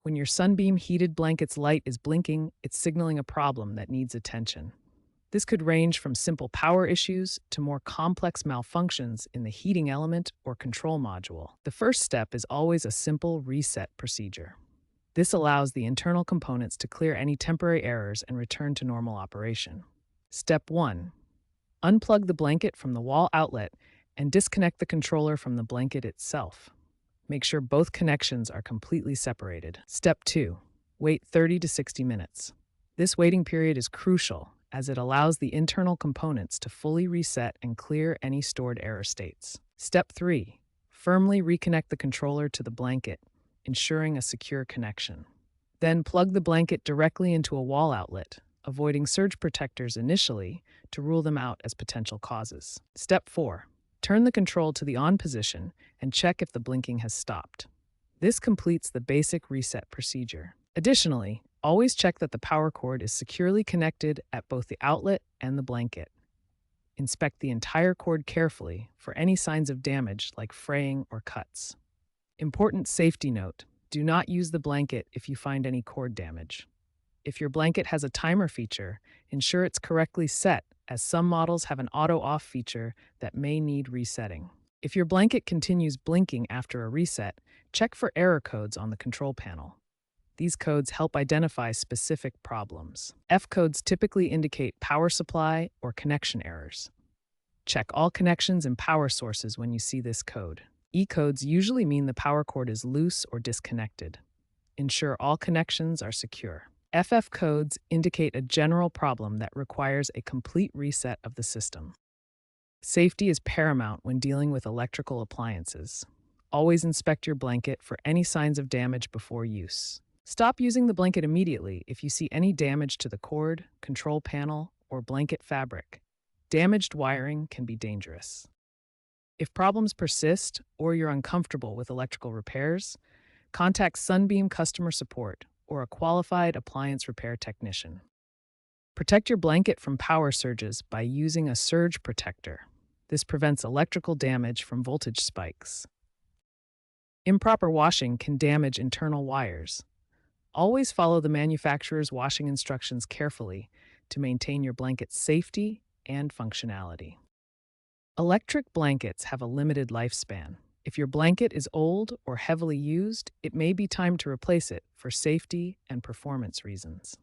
When your Sunbeam heated blanket's light is blinking, it's signaling a problem that needs attention. This could range from simple power issues to more complex malfunctions in the heating element or control module. The first step is always a simple reset procedure. This allows the internal components to clear any temporary errors and return to normal operation. Step 1. Unplug the blanket from the wall outlet and disconnect the controller from the blanket itself. Make sure both connections are completely separated. Step 2. Wait 30 to 60 minutes. This waiting period is crucial as it allows the internal components to fully reset and clear any stored error states. Step 3. Firmly reconnect the controller to the blanket, ensuring a secure connection. Then plug the blanket directly into a wall outlet, avoiding surge protectors initially to rule them out as potential causes. Step 4. Turn the control to the on position and check if the blinking has stopped. This completes the basic reset procedure. Additionally, always check that the power cord is securely connected at both the outlet and the blanket. Inspect the entire cord carefully for any signs of damage like fraying or cuts. Important safety note: do not use the blanket if you find any cord damage. If your blanket has a timer feature, ensure it's correctly set, as some models have an auto-off feature that may need resetting. If your blanket continues blinking after a reset, check for error codes on the control panel. These codes help identify specific problems. F codes typically indicate power supply or connection errors. Check all connections and power sources when you see this code. E codes usually mean the power cord is loose or disconnected. Ensure all connections are secure. FF codes indicate a general problem that requires a complete reset of the system. Safety is paramount when dealing with electrical appliances. Always inspect your blanket for any signs of damage before use. Stop using the blanket immediately if you see any damage to the cord, control panel, or blanket fabric. Damaged wiring can be dangerous. If problems persist or you're uncomfortable with electrical repairs, contact Sunbeam customer support or a qualified appliance repair technician. Protect your blanket from power surges by using a surge protector. This prevents electrical damage from voltage spikes. Improper washing can damage internal wires. Always follow the manufacturer's washing instructions carefully to maintain your blanket's safety and functionality. Electric blankets have a limited lifespan. If your blanket is old or heavily used, it may be time to replace it for safety and performance reasons.